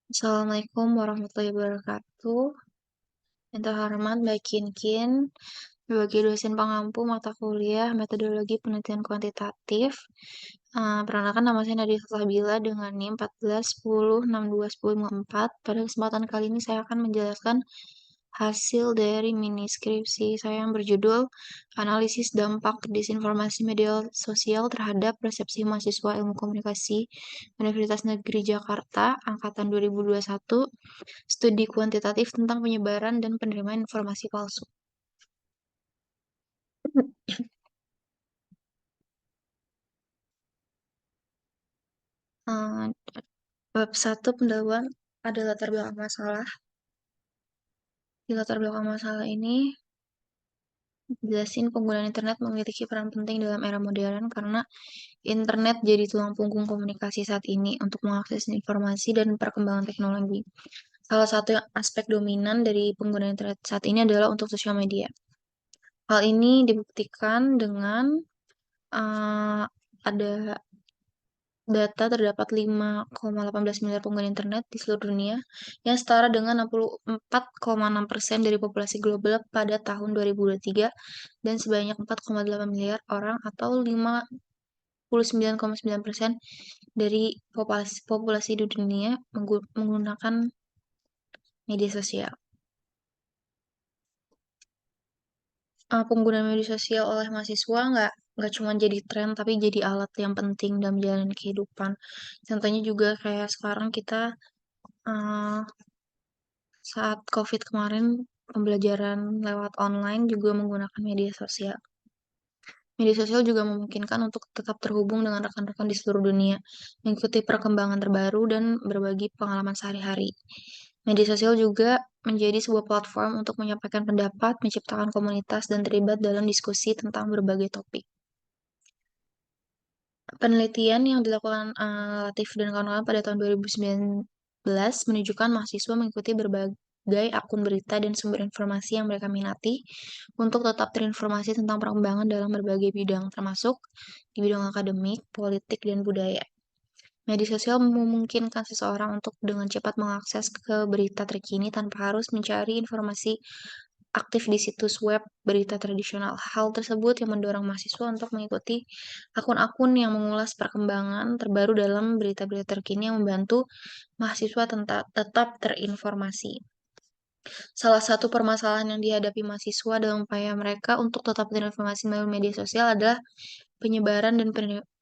Assalamualaikum warahmatullahi wabarakatuh. Yang terhormat Mbak Kinkin, sebagai dosen pengampu mata kuliah Metodologi Penelitian Kuantitatif. Perkenalkan nama saya Nadia Salsabila dengan NIM 14 10 62 10 4. Pada kesempatan kali ini saya akan menjelaskan hasil dari mini skripsi saya yang berjudul Analisis Dampak Disinformasi Media Sosial Terhadap Persepsi Mahasiswa Ilmu Komunikasi Universitas Negeri Jakarta Angkatan 2021, studi kuantitatif tentang penyebaran dan penerimaan informasi palsu. Eh, Bab 1 pendahuluan ada latar belakang masalah. Di latar belakang masalah ini, jelasin penggunaan internet memiliki peran penting dalam era modern karena internet jadi tulang punggung komunikasi saat ini untuk mengakses informasi dan perkembangan teknologi. Salah satu aspek dominan dari penggunaan internet saat ini adalah untuk sosial media. Hal ini dibuktikan dengan uh, ada data terdapat 5,18 miliar pengguna internet di seluruh dunia, yang setara dengan 64,6% dari populasi global pada tahun 2023, dan sebanyak 4,8 miliar orang atau 59,9% dari populasi di dunia menggunakan media sosial. Penggunaan media sosial oleh mahasiswa nggak cuma jadi tren, tapi jadi alat yang penting dalam menjalani kehidupan. Contohnya juga kayak sekarang kita uh, saat COVID kemarin, pembelajaran lewat online juga menggunakan media sosial. Media sosial juga memungkinkan untuk tetap terhubung dengan rekan-rekan di seluruh dunia, mengikuti perkembangan terbaru, dan berbagi pengalaman sehari-hari. Media sosial juga menjadi sebuah platform untuk menyampaikan pendapat, menciptakan komunitas, dan terlibat dalam diskusi tentang berbagai topik. Penelitian yang dilakukan Latif dan kawan-kawan pada tahun 2019 menunjukkan mahasiswa mengikuti berbagai akun berita dan sumber informasi yang mereka minati untuk tetap terinformasi tentang perkembangan dalam berbagai bidang, termasuk di bidang akademik, politik, dan budaya. Media sosial memungkinkan seseorang untuk dengan cepat mengakses ke berita terkini tanpa harus mencari informasi aktif di situs web berita tradisional. Hal tersebut yang mendorong mahasiswa untuk mengikuti akun-akun yang mengulas perkembangan terbaru dalam berita-berita terkini yang membantu mahasiswa tetap terinformasi. Salah satu permasalahan yang dihadapi mahasiswa dalam upaya mereka untuk tetap terinformasi melalui media sosial adalah penyebaran dan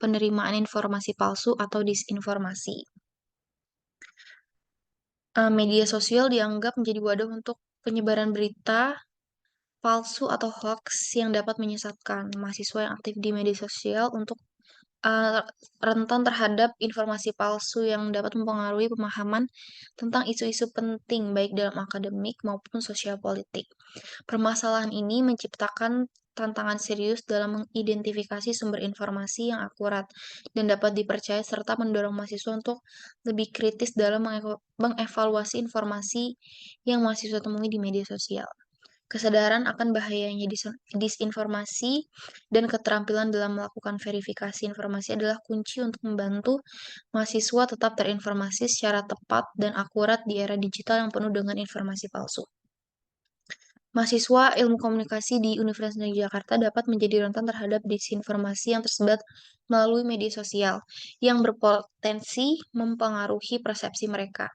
penerimaan informasi palsu atau disinformasi. Media sosial dianggap menjadi wadah untuk penyebaran berita palsu atau hoax yang dapat menyesatkan mahasiswa yang aktif di media sosial untuk uh, rentan terhadap informasi palsu yang dapat mempengaruhi pemahaman tentang isu-isu penting baik dalam akademik maupun sosial politik. Permasalahan ini menciptakan tantangan serius dalam mengidentifikasi sumber informasi yang akurat dan dapat dipercaya serta mendorong mahasiswa untuk lebih kritis dalam mengevaluasi informasi yang mahasiswa temui di media sosial. Kesadaran akan bahayanya disinformasi dan keterampilan dalam melakukan verifikasi informasi adalah kunci untuk membantu mahasiswa tetap terinformasi secara tepat dan akurat di era digital yang penuh dengan informasi palsu. Mahasiswa ilmu komunikasi di Universitas Negeri Jakarta dapat menjadi rentan terhadap disinformasi yang tersebar melalui media sosial yang berpotensi mempengaruhi persepsi mereka.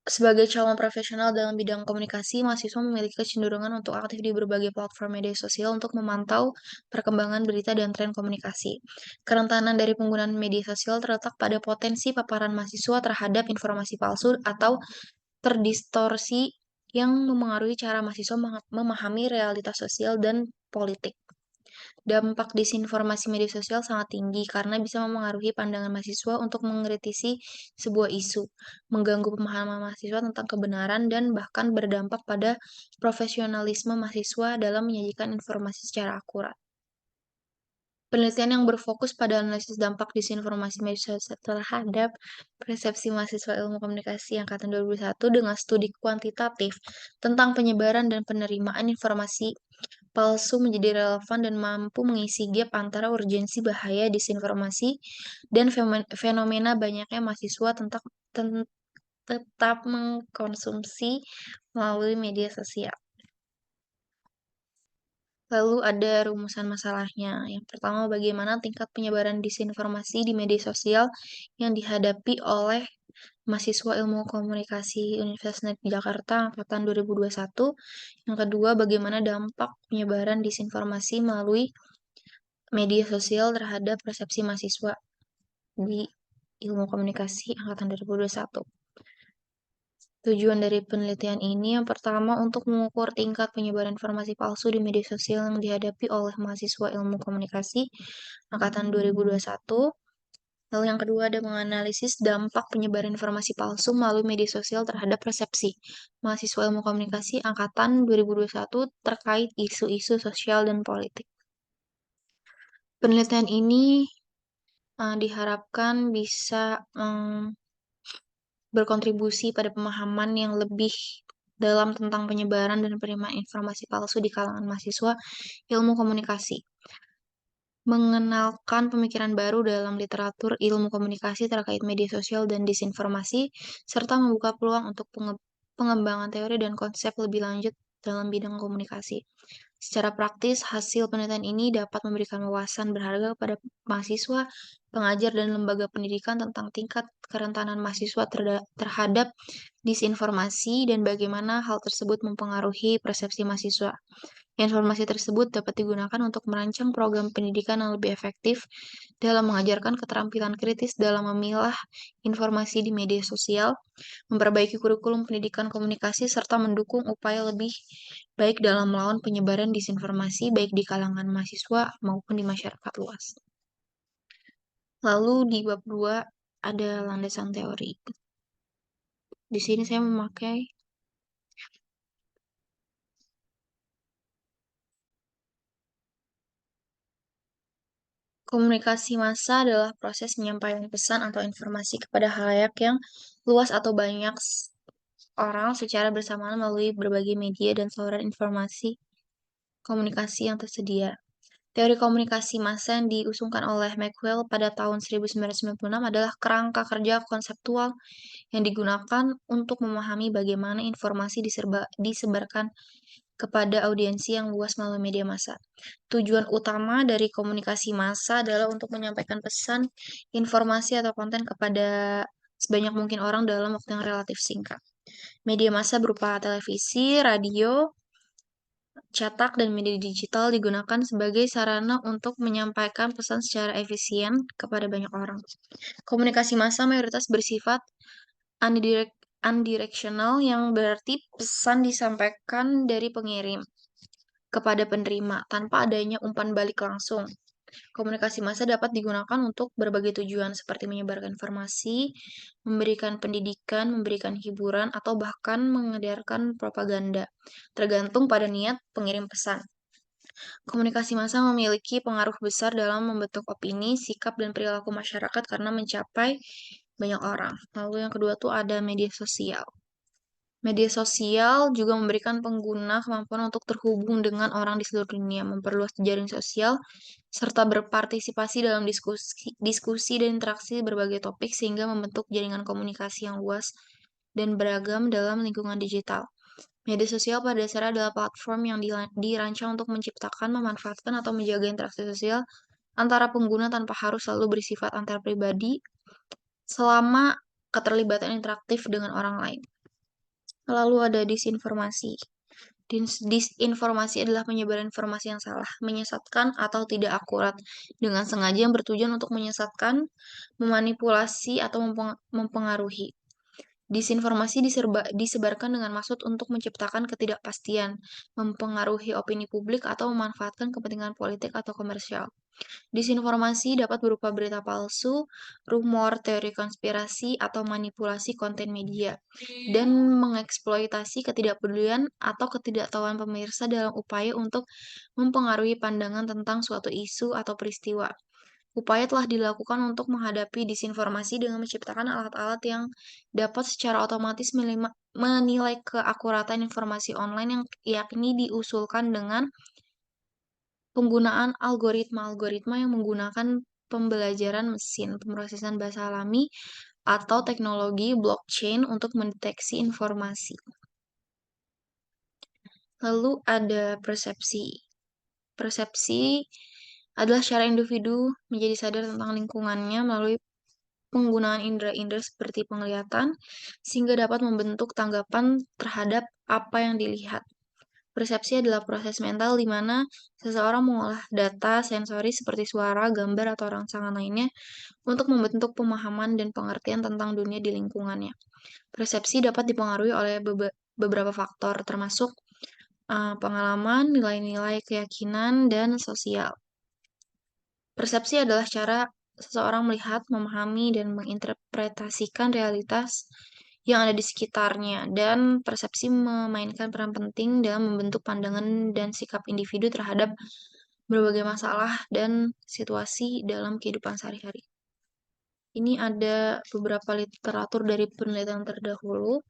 Sebagai calon profesional dalam bidang komunikasi, mahasiswa memiliki kecenderungan untuk aktif di berbagai platform media sosial untuk memantau perkembangan berita dan tren komunikasi. Kerentanan dari penggunaan media sosial terletak pada potensi paparan mahasiswa terhadap informasi palsu atau terdistorsi yang memengaruhi cara mahasiswa memahami realitas sosial dan politik. Dampak disinformasi media sosial sangat tinggi karena bisa memengaruhi pandangan mahasiswa untuk mengkritisi sebuah isu, mengganggu pemahaman mahasiswa tentang kebenaran, dan bahkan berdampak pada profesionalisme mahasiswa dalam menyajikan informasi secara akurat. Penelitian yang berfokus pada analisis dampak disinformasi media sosial terhadap persepsi mahasiswa ilmu komunikasi angkatan 2021 dengan studi kuantitatif tentang penyebaran dan penerimaan informasi palsu menjadi relevan dan mampu mengisi gap antara urgensi bahaya disinformasi dan fenomena banyaknya mahasiswa ten- tetap mengkonsumsi melalui media sosial. Lalu ada rumusan masalahnya. Yang pertama, bagaimana tingkat penyebaran disinformasi di media sosial yang dihadapi oleh mahasiswa Ilmu Komunikasi Universitas Negeri Jakarta angkatan 2021. Yang kedua, bagaimana dampak penyebaran disinformasi melalui media sosial terhadap persepsi mahasiswa di Ilmu Komunikasi angkatan 2021. Tujuan dari penelitian ini yang pertama untuk mengukur tingkat penyebaran informasi palsu di media sosial yang dihadapi oleh mahasiswa Ilmu Komunikasi angkatan 2021. Lalu yang kedua ada menganalisis dampak penyebaran informasi palsu melalui media sosial terhadap persepsi mahasiswa Ilmu Komunikasi angkatan 2021 terkait isu-isu sosial dan politik. Penelitian ini diharapkan bisa berkontribusi pada pemahaman yang lebih dalam tentang penyebaran dan penerimaan informasi palsu di kalangan mahasiswa ilmu komunikasi. Mengenalkan pemikiran baru dalam literatur ilmu komunikasi terkait media sosial dan disinformasi, serta membuka peluang untuk pengembangan teori dan konsep lebih lanjut dalam bidang komunikasi. Secara praktis, hasil penelitian ini dapat memberikan wawasan berharga kepada mahasiswa, pengajar, dan lembaga pendidikan tentang tingkat kerentanan mahasiswa terhadap disinformasi dan bagaimana hal tersebut mempengaruhi persepsi mahasiswa. Informasi tersebut dapat digunakan untuk merancang program pendidikan yang lebih efektif dalam mengajarkan keterampilan kritis dalam memilah informasi di media sosial, memperbaiki kurikulum pendidikan komunikasi, serta mendukung upaya lebih baik dalam melawan penyebaran disinformasi baik di kalangan mahasiswa maupun di masyarakat luas. Lalu di bab 2 ada landasan teori. Di sini saya memakai komunikasi massa adalah proses penyampaian pesan atau informasi kepada halayak yang luas atau banyak orang secara bersamaan melalui berbagai media dan saluran informasi komunikasi yang tersedia. Teori komunikasi massa yang diusungkan oleh Maxwell pada tahun 1996 adalah kerangka kerja konseptual yang digunakan untuk memahami bagaimana informasi disebarkan kepada audiensi yang luas melalui media massa. Tujuan utama dari komunikasi massa adalah untuk menyampaikan pesan, informasi, atau konten kepada sebanyak mungkin orang dalam waktu yang relatif singkat. Media massa berupa televisi, radio, cetak, dan media digital digunakan sebagai sarana untuk menyampaikan pesan secara efisien kepada banyak orang. Komunikasi massa mayoritas bersifat unidirectional yang berarti pesan disampaikan dari pengirim kepada penerima tanpa adanya umpan balik langsung. Komunikasi massa dapat digunakan untuk berbagai tujuan seperti menyebarkan informasi, memberikan pendidikan, memberikan hiburan, atau bahkan mengedarkan propaganda, tergantung pada niat pengirim pesan. Komunikasi massa memiliki pengaruh besar dalam membentuk opini, sikap, dan perilaku masyarakat karena mencapai banyak orang. Lalu yang kedua tuh ada media sosial. Media sosial juga memberikan pengguna kemampuan untuk terhubung dengan orang di seluruh dunia, memperluas jejaring sosial, serta berpartisipasi dalam diskusi dan interaksi berbagai topik sehingga membentuk jaringan komunikasi yang luas dan beragam dalam lingkungan digital. Media sosial pada dasarnya adalah platform yang dirancang untuk menciptakan, memanfaatkan, atau menjaga interaksi sosial antara pengguna tanpa harus selalu bersifat antar pribadi selama keterlibatan interaktif dengan orang lain. Lalu ada disinformasi. Disinformasi adalah penyebaran informasi yang salah, menyesatkan, atau tidak akurat, dengan sengaja yang bertujuan untuk menyesatkan, memanipulasi, atau mempengaruhi. Disinformasi disebarkan dengan maksud untuk menciptakan ketidakpastian, mempengaruhi opini publik, atau memanfaatkan kepentingan politik atau komersial. Disinformasi dapat berupa berita palsu, rumor, teori konspirasi, atau manipulasi konten media, dan mengeksploitasi ketidakpedulian atau ketidaktahuan pemirsa dalam upaya untuk mempengaruhi pandangan tentang suatu isu atau peristiwa. Upaya telah dilakukan untuk menghadapi disinformasi dengan menciptakan alat-alat yang dapat secara otomatis menilai keakuratan informasi online yang yakni diusulkan dengan penggunaan algoritma-algoritma yang menggunakan pembelajaran mesin, pemrosesan bahasa alami, atau teknologi blockchain untuk mendeteksi informasi. Lalu ada persepsi. Persepsi adalah cara individu menjadi sadar tentang lingkungannya melalui penggunaan indera-indera seperti penglihatan, sehingga dapat membentuk tanggapan terhadap apa yang dilihat. Persepsi adalah proses mental di mana seseorang mengolah data sensori seperti suara, gambar, atau rangsangan lainnya untuk membentuk pemahaman dan pengertian tentang dunia di lingkungannya. Persepsi dapat dipengaruhi oleh beberapa faktor, termasuk pengalaman, nilai-nilai keyakinan, dan sosial. Persepsi adalah cara seseorang melihat, memahami, dan menginterpretasikan realitas yang ada di sekitarnya, dan persepsi memainkan peran penting dalam membentuk pandangan dan sikap individu terhadap berbagai masalah dan situasi dalam kehidupan sehari-hari. Ini ada beberapa literatur dari penelitian terdahulu.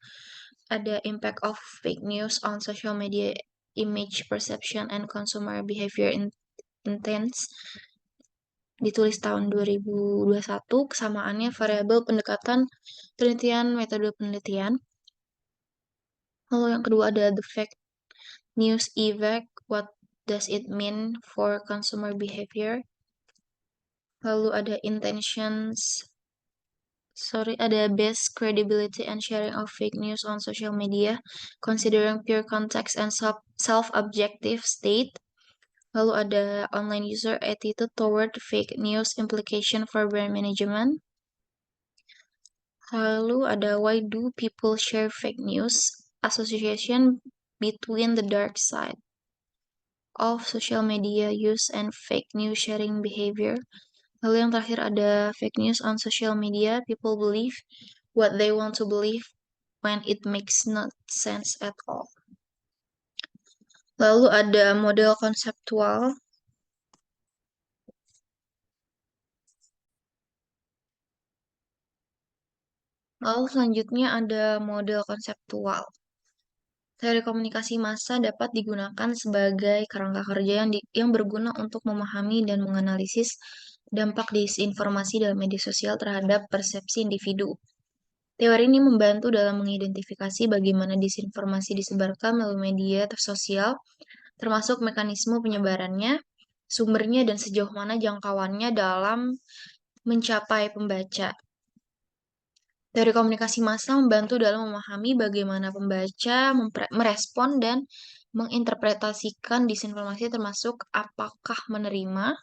Ada Impact of Fake News on Social Media Image Perception and Consumer Behavior Intents, ditulis tahun 2021, kesamaannya variabel pendekatan penelitian metode penelitian. Lalu yang kedua ada The Fake News Effect, what does it mean for consumer behavior? Lalu ada ada best credibility and sharing of fake news on social media, considering pure context and self-objective state. Lalu ada online user attitude toward fake news implication for brand management. Lalu ada why do people share fake news, association between the dark side of social media use and fake news sharing behavior. Lalu yang terakhir ada fake news on social media, people believe what they want to believe when it makes no sense at all. Lalu ada model konseptual. Lalu selanjutnya ada model konseptual. Teori komunikasi massa dapat digunakan sebagai kerangka kerja yang berguna untuk memahami dan menganalisis dampak disinformasi dalam media sosial terhadap persepsi individu. Teori ini membantu dalam mengidentifikasi bagaimana disinformasi disebarkan melalui media sosial, termasuk mekanisme penyebarannya, sumbernya, dan sejauh mana jangkauannya dalam mencapai pembaca. Teori komunikasi massa membantu dalam memahami bagaimana pembaca merespon dan menginterpretasikan disinformasi, termasuk apakah menerima,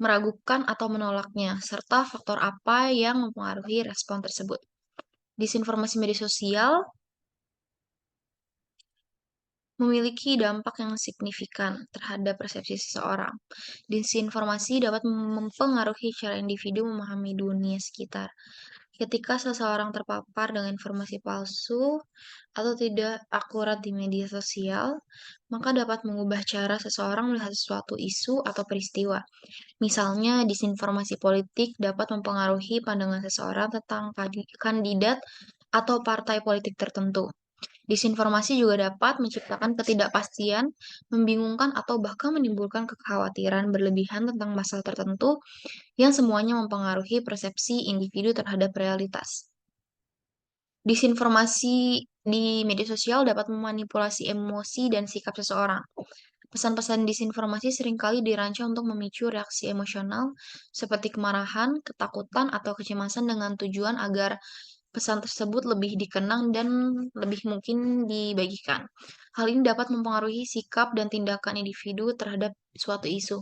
meragukan, atau menolaknya, serta faktor apa yang mempengaruhi respon tersebut. Disinformasi media sosial memiliki dampak yang signifikan terhadap persepsi seseorang. Disinformasi dapat mempengaruhi cara individu memahami dunia sekitar. Ketika seseorang terpapar dengan informasi palsu atau tidak akurat di media sosial, maka dapat mengubah cara seseorang melihat suatu isu atau peristiwa. Misalnya, disinformasi politik dapat mempengaruhi pandangan seseorang tentang kandidat atau partai politik tertentu. Disinformasi juga dapat menciptakan ketidakpastian, membingungkan, atau bahkan menimbulkan kekhawatiran berlebihan tentang masalah tertentu yang semuanya mempengaruhi persepsi individu terhadap realitas. Disinformasi di media sosial dapat memanipulasi emosi dan sikap seseorang. Pesan-pesan disinformasi seringkali dirancang untuk memicu reaksi emosional seperti kemarahan, ketakutan, atau kecemasan dengan tujuan agar pesan tersebut lebih dikenang dan lebih mungkin dibagikan. Hal ini dapat mempengaruhi sikap dan tindakan individu terhadap suatu isu.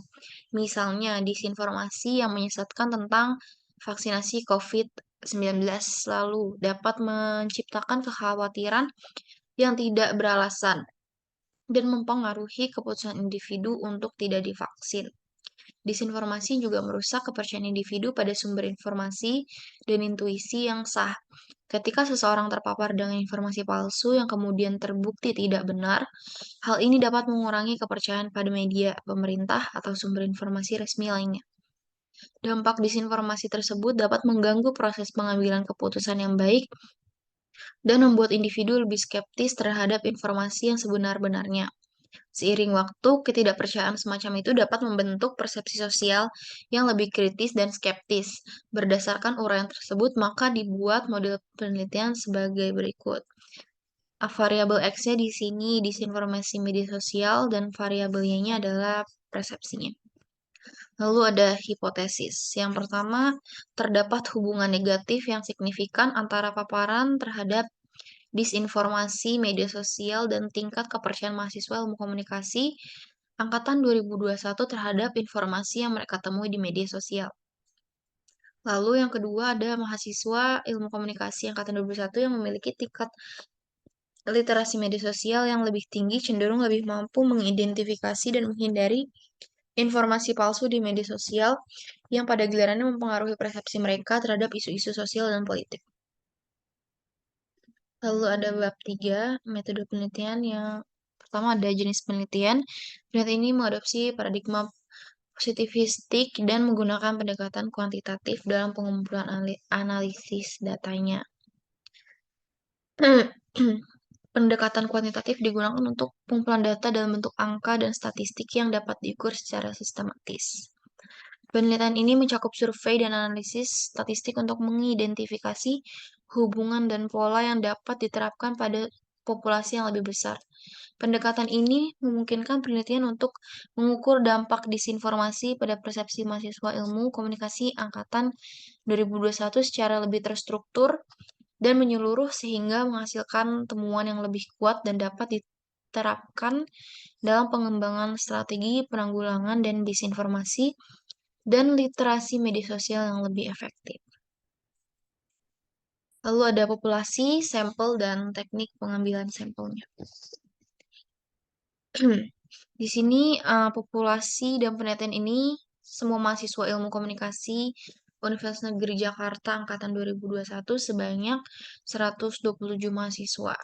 Misalnya, disinformasi yang menyesatkan tentang vaksinasi COVID-19 lalu dapat menciptakan kekhawatiran yang tidak beralasan dan mempengaruhi keputusan individu untuk tidak divaksin. Disinformasi juga merusak kepercayaan individu pada sumber informasi dan intuisi yang sah. Ketika seseorang terpapar dengan informasi palsu yang kemudian terbukti tidak benar, hal ini dapat mengurangi kepercayaan pada media, pemerintah, atau sumber informasi resmi lainnya. Dampak disinformasi tersebut dapat mengganggu proses pengambilan keputusan yang baik dan membuat individu lebih skeptis terhadap informasi yang sebenar-benarnya. Seiring waktu, ketidakpercayaan semacam itu dapat membentuk persepsi sosial yang lebih kritis dan skeptis. Berdasarkan uraian tersebut, maka dibuat model penelitian sebagai berikut. Variabel X-nya di sini disinformasi media sosial dan variabel Y-nya adalah persepsinya. Lalu ada hipotesis. Yang pertama, terdapat hubungan negatif yang signifikan antara paparan terhadap disinformasi media sosial dan tingkat kepercayaan mahasiswa ilmu komunikasi angkatan 2021 terhadap informasi yang mereka temui di media sosial. Lalu yang kedua ada mahasiswa ilmu komunikasi angkatan 2021 yang memiliki tingkat literasi media sosial yang lebih tinggi cenderung lebih mampu mengidentifikasi dan menghindari informasi palsu di media sosial yang pada gilirannya mempengaruhi persepsi mereka terhadap isu-isu sosial dan politik. Lalu ada bab 3, metode penelitian yang pertama ada jenis penelitian. Penelitian ini mengadopsi paradigma positivistik dan menggunakan pendekatan kuantitatif dalam pengumpulan analisis datanya. Pendekatan kuantitatif digunakan untuk pengumpulan data dalam bentuk angka dan statistik yang dapat diukur secara sistematis. Penelitian ini mencakup survei dan analisis statistik untuk mengidentifikasi hubungan dan pola yang dapat diterapkan pada populasi yang lebih besar. Pendekatan ini memungkinkan penelitian untuk mengukur dampak disinformasi pada persepsi mahasiswa ilmu komunikasi angkatan 2021 secara lebih terstruktur dan menyeluruh sehingga menghasilkan temuan yang lebih kuat dan dapat diterapkan dalam pengembangan strategi penanggulangan dan disinformasi dan literasi media sosial yang lebih efektif. Lalu ada populasi, sampel, dan teknik pengambilan sampelnya. Di sini populasi dan penelitian ini semua mahasiswa ilmu komunikasi Universitas Negeri Jakarta angkatan 2021 sebanyak 127 mahasiswa.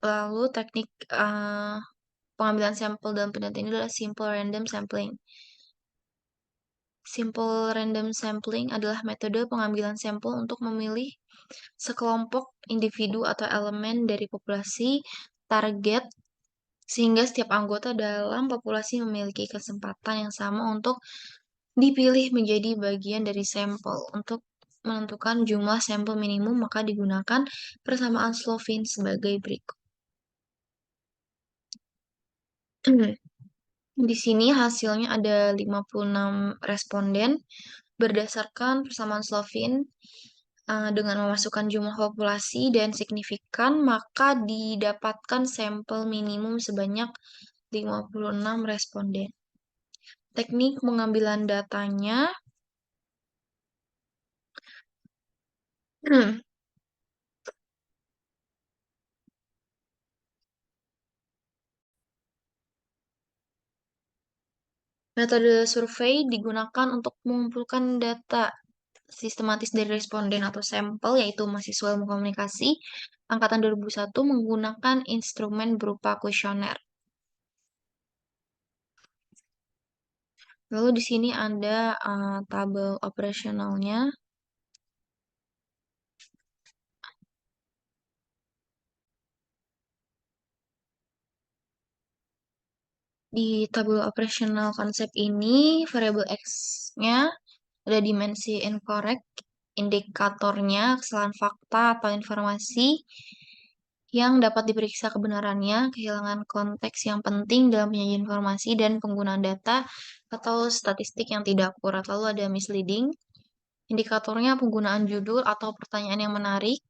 Lalu teknik pengambilan sampel dalam penelitian ini adalah simple random sampling. Simple random sampling adalah metode pengambilan sampel untuk memilih sekelompok individu atau elemen dari populasi target sehingga setiap anggota dalam populasi memiliki kesempatan yang sama untuk dipilih menjadi bagian dari sampel. Untuk menentukan jumlah sampel minimum, maka digunakan persamaan Slovin sebagai berikut. Di sini hasilnya ada 56 responden berdasarkan persamaan Slovin dengan memasukkan jumlah populasi dan signifikan, maka didapatkan sampel minimum sebanyak 56 responden. Teknik pengambilan datanya metode survei digunakan untuk mengumpulkan data sistematis dari responden atau sampel, yaitu mahasiswa ilmu komunikasi angkatan 2001 menggunakan instrumen berupa kuesioner. Lalu di sini ada tabel operasionalnya. Di tabel operasional konsep ini, variabel X-nya ada dimensi incorrect, indikatornya kesalahan fakta atau informasi yang dapat diperiksa kebenarannya, kehilangan konteks yang penting dalam penyajian informasi, dan penggunaan data atau statistik yang tidak akurat. Lalu ada misleading, indikatornya penggunaan judul atau pertanyaan yang menarik,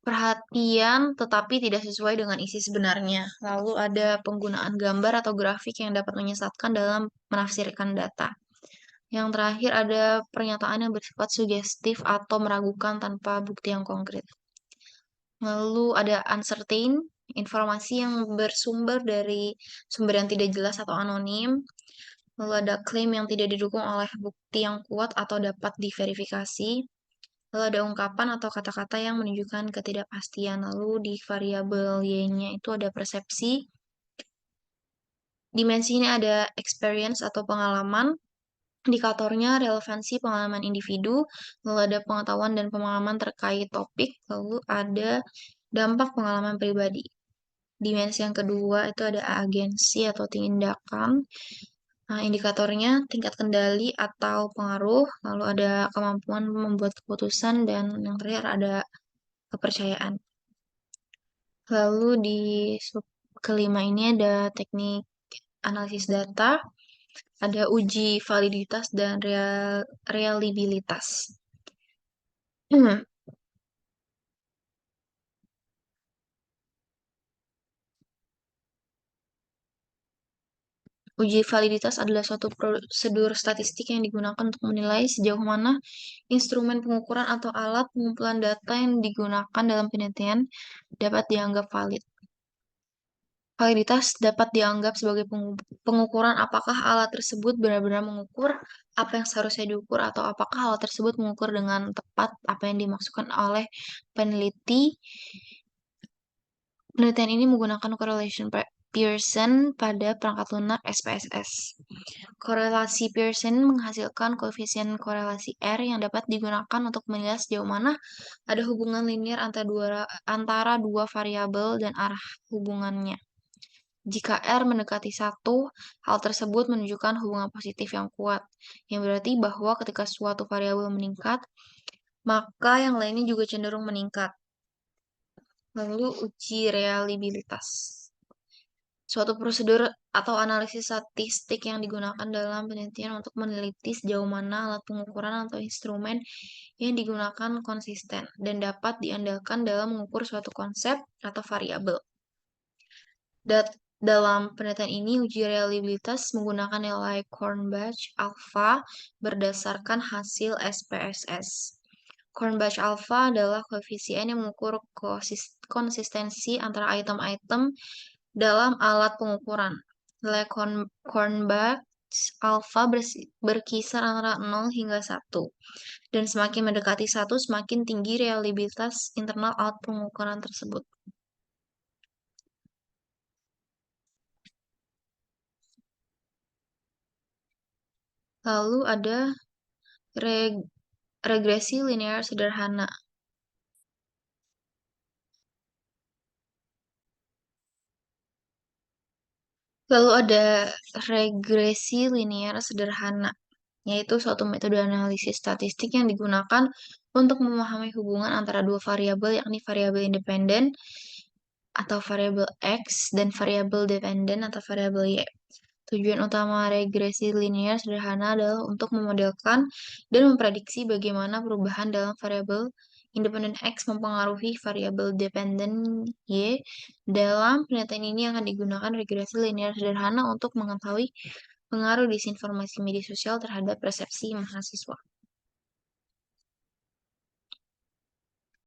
perhatian tetapi tidak sesuai dengan isi sebenarnya. Lalu ada penggunaan gambar atau grafik yang dapat menyesatkan dalam menafsirkan data. Yang terakhir ada pernyataan yang bersifat sugestif atau meragukan tanpa bukti yang konkret. Lalu ada uncertain, informasi yang bersumber dari sumber yang tidak jelas atau anonim. Lalu ada klaim yang tidak didukung oleh bukti yang kuat atau dapat diverifikasi. Lalu ada ungkapan atau kata-kata yang menunjukkan ketidakpastian. Lalu di variabel Y-nya itu ada persepsi. Dimensi ini ada experience atau pengalaman. Indikatornya relevansi pengalaman individu. Lalu ada pengetahuan dan pemahaman terkait topik. Lalu ada dampak pengalaman pribadi. Dimensi yang kedua itu ada agensi atau tindakan. Nah, indikatornya tingkat kendali atau pengaruh, lalu ada kemampuan membuat keputusan, dan yang terakhir ada kepercayaan. Lalu di sub kelima ini ada teknik analisis data, ada uji validitas dan reliabilitas. Uji validitas adalah suatu prosedur statistik yang digunakan untuk menilai sejauh mana instrumen pengukuran atau alat pengumpulan data yang digunakan dalam penelitian dapat dianggap valid. Validitas dapat dianggap sebagai pengukuran apakah alat tersebut benar-benar mengukur apa yang seharusnya diukur, atau apakah alat tersebut mengukur dengan tepat apa yang dimaksudkan oleh peneliti. Penelitian ini menggunakan correlation Pearson pada perangkat lunak SPSS. Korelasi Pearson menghasilkan koefisien korelasi R yang dapat digunakan untuk menilai sejauh mana ada hubungan linier antara dua variabel dan arah hubungannya. Jika R mendekati 1, hal tersebut menunjukkan hubungan positif yang kuat, yang berarti bahwa ketika suatu variabel meningkat, maka yang lainnya juga cenderung meningkat. Lalu uji reliabilitas. Suatu prosedur atau analisis statistik yang digunakan dalam penelitian untuk meneliti sejauh mana alat pengukuran atau instrumen yang digunakan konsisten dan dapat diandalkan dalam mengukur suatu konsep atau variabel. Dalam penelitian ini, uji reliabilitas menggunakan nilai Cornbach alpha berdasarkan hasil SPSS. Cornbach alpha adalah koefisien yang mengukur konsistensi antara item-item dalam alat pengukuran. Nilai Cornbach alpha berkisar antara 0 hingga 1. Dan semakin mendekati 1, semakin tinggi reliabilitas internal alat pengukuran tersebut. Lalu ada regresi linear sederhana. Lalu ada regresi linear sederhana, yaitu suatu metode analisis statistik yang digunakan untuk memahami hubungan antara dua variabel, yakni variabel independen atau variabel X dan variabel dependen atau variabel Y. Tujuan utama regresi linear sederhana adalah untuk memodelkan dan memprediksi bagaimana perubahan dalam variabel independen X mempengaruhi variabel dependen Y. Dalam penelitian ini akan digunakan regresi linear sederhana untuk mengetahui pengaruh disinformasi media sosial terhadap persepsi mahasiswa.